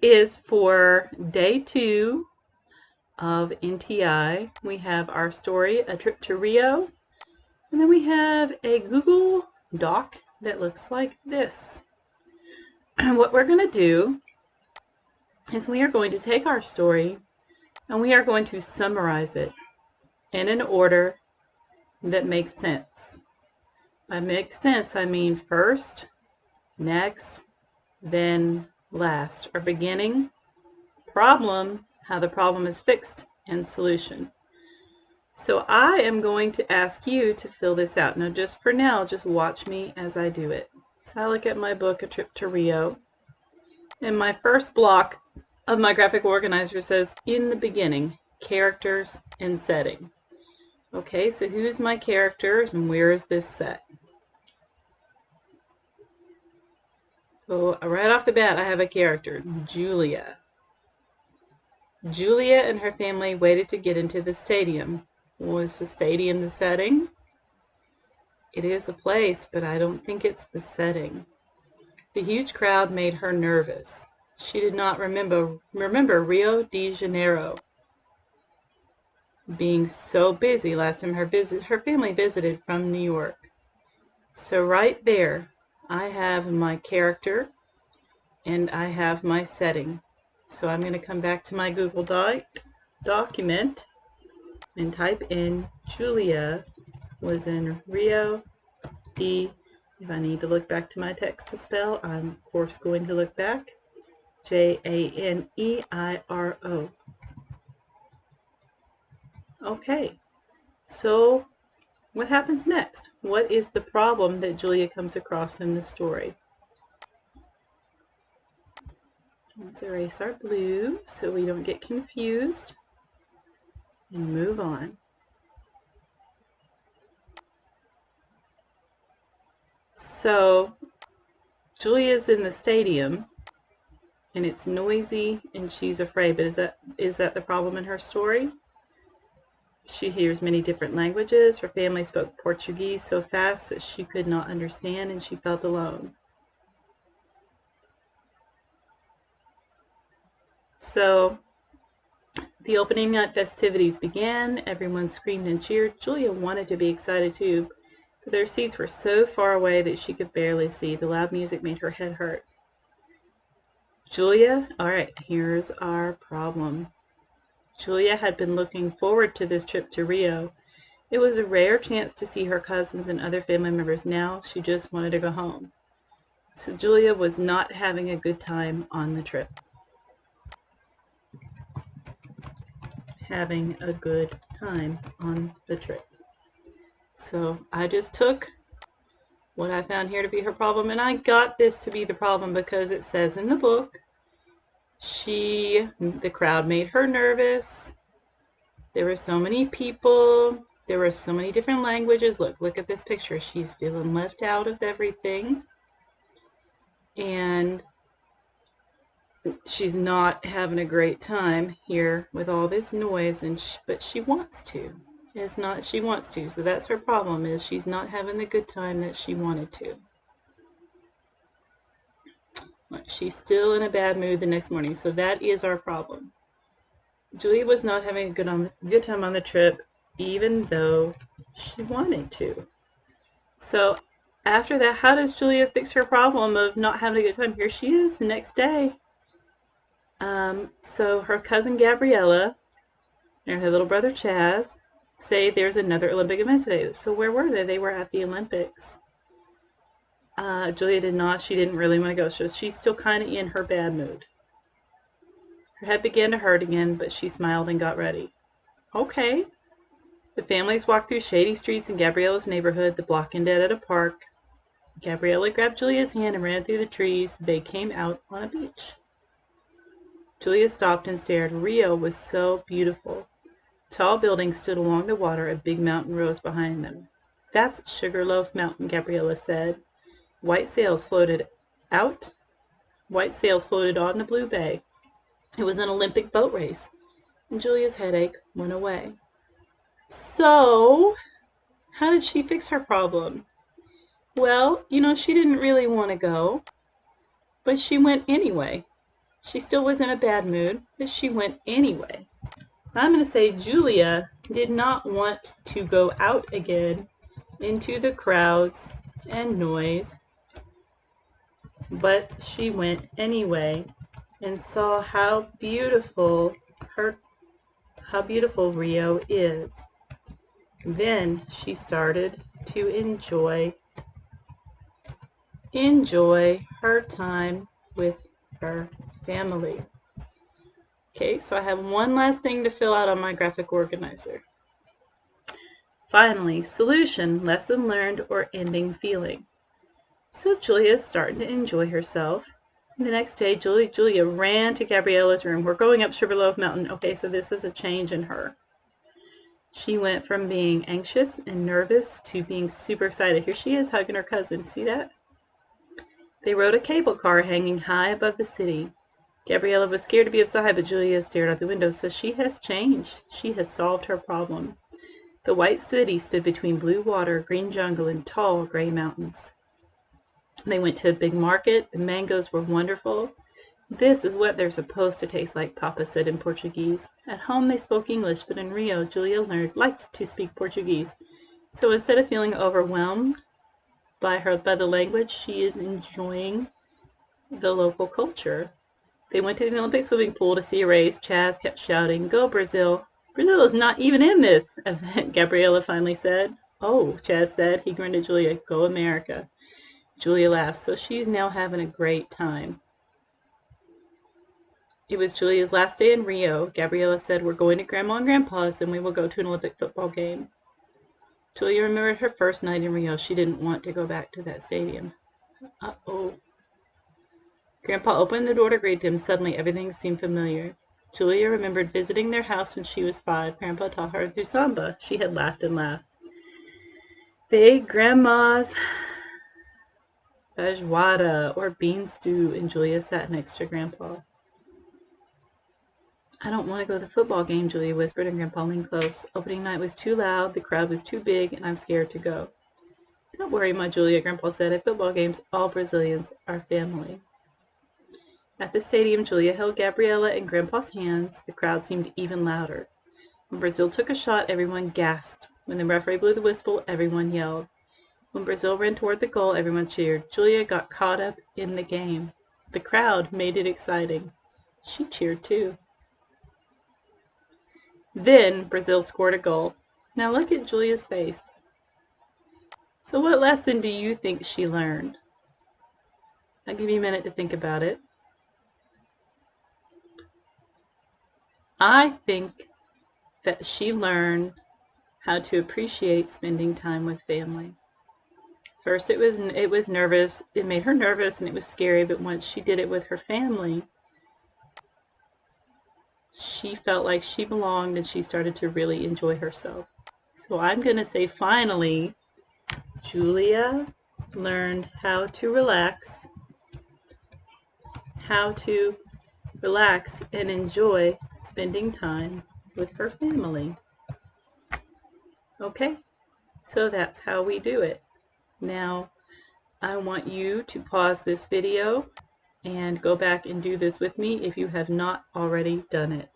is for day 2 of NTI. We have our story, A Trip to Rio, and then we have a Google Doc that looks like this. What we're going to do is we are going to take our story and we are going to summarize it in an order that makes sense. By makes sense, I mean first, next, then last, or beginning, problem, how the problem is fixed, and solution. So I am going to ask you to fill this out. Now just for now, just watch me as I do it. So I look at my book, A Trip to Rio, and my first block of my graphic organizer says, in the beginning, characters and setting. Okay, so who's my characters and where is this set? So right off the bat, I have a character, Julia. Julia and her family waited to get into the stadium. Was the stadium the setting? It is a place, but I don't think it's the setting. The huge crowd made her nervous. She did not remember Rio de Janeiro being so busy last time her family visited from New York. So right there, I have my character and I have my setting. So I'm going to come back to my Google document and type in Julia was in Rio de, if I need to look back to my text to spell, I'm of course going to look back, Janeiro. Okay, so what happens next? What is the problem that Julia comes across in the story? Let's erase our blue so we don't get confused and move on. So Julia's in the stadium and it's noisy and she's afraid, but is that the problem in her story? She hears many different languages. Her family spoke Portuguese so fast that she could not understand and she felt alone. So the opening night festivities began. Everyone screamed and cheered. Julia wanted to be excited too, but their seats were so far away that she could barely see. The loud music made her head hurt. Julia, all right, here's our problem. Julia had been looking forward to this trip to Rio. It was a rare chance to see her cousins and other family members. Now she just wanted to go home. So Julia was not having a good time on the trip. Having a good time on the trip. So I just took what I found here to be her problem, and I got this to be the problem because it says in the book, the crowd made her nervous. There were so many people. There were so many different languages. Look at this picture. She's feeling left out of everything. And she's not having a great time here with all this noise, but she wants to. It's not she wants to, so that's her problem, is she's not having the good time that she wanted to. She's still in a bad mood the next morning, so that is our problem. Julia was not having a good time on the trip, even though she wanted to. So after that, how does Julia fix her problem of not having a good time? Here she is the next day. So her cousin Gabriella and her little brother Chaz say there's another Olympic event today. So where were they? They were at the Olympics. Julia she didn't really want to go. So she's still kind of in her bad mood. Her head began to hurt again, but she smiled and got ready. Okay. The families walked through shady streets in Gabriella's neighborhood. The block ended at a park. Gabriella grabbed Julia's hand and ran through the trees. They came out on a beach. Julia stopped and stared. Rio was so beautiful. Tall buildings stood along the water. A big mountain rose behind them. That's Sugarloaf Mountain, Gabriella said. White sails floated on the blue bay. It was an Olympic boat race, and Julia's headache went away. So, how did she fix her problem? Well, she didn't really want to go, but she went anyway. She still was in a bad mood, but she went anyway. I'm going to say Julia did not want to go out again into the crowds and noise, but she went anyway and saw how beautiful Rio is. Then she started to enjoy her time with her family. Okay, so I have one last thing to fill out on my graphic organizer. Finally, solution, lesson learned, or ending feeling. So Julia's starting to enjoy herself. The next day, Julia ran to Gabriella's room. We're going up Sugarloaf Mountain. Okay, so this is a change in her. She went from being anxious and nervous to being super excited. Here she is hugging her cousin. See that? They rode a cable car hanging high above the city. Gabriella was scared to be outside, but Julia stared out the window. So she has changed. She has solved her problem. The white city stood between blue water, green jungle, and tall gray mountains. They went to a big market. The mangoes were wonderful. This is what they're supposed to taste like, Papa said in Portuguese. At home they spoke English, but in Rio, Julia liked to speak Portuguese. So instead of feeling overwhelmed by the language, she is enjoying the local culture. They went to the Olympic swimming pool to see a race. Chaz kept shouting, "Go Brazil!" "Brazil is not even in this event," Gabriella finally said. "Oh," Chaz said. He grinned at Julia. "Go America." Julia laughed. So she's now having a great time. It was Julia's last day in Rio. Gabriella said, "We're going to Grandma and Grandpa's, then we will go to an Olympic football game." Julia remembered her first night in Rio. She didn't want to go back to that stadium. Uh-oh. Grandpa opened the door to greet them. Suddenly, everything seemed familiar. Julia remembered visiting their house when she was 5. Grandpa taught her through samba. She had laughed and laughed. They ate Grandma's feijoada, or bean stew, and Julia sat next to Grandpa. "I don't want to go to the football game," Julia whispered, and Grandpa leaned close. "Opening night was too loud, the crowd was too big, and I'm scared to go." "Don't worry, my Julia," Grandpa said. "At football games, all Brazilians are family." At the stadium, Julia held Gabriella and Grandpa's hands. The crowd seemed even louder. When Brazil took a shot, everyone gasped. When the referee blew the whistle, everyone yelled. When Brazil ran toward the goal, everyone cheered. Julia got caught up in the game. The crowd made it exciting. She cheered too. Then Brazil scored a goal. Now look at Julia's face. So what lesson do you think she learned? I'll give you a minute to think about it. I think that she learned how to appreciate spending time with family. First it was nervous. It made her nervous and it was scary, but once she did it with her family, she felt like she belonged and she started to really enjoy herself. So I'm going to say finally, Julia learned how to relax and enjoy spending time with her family. Okay, so that's how we do it. Now, I want you to pause this video and go back and do this with me if you have not already done it.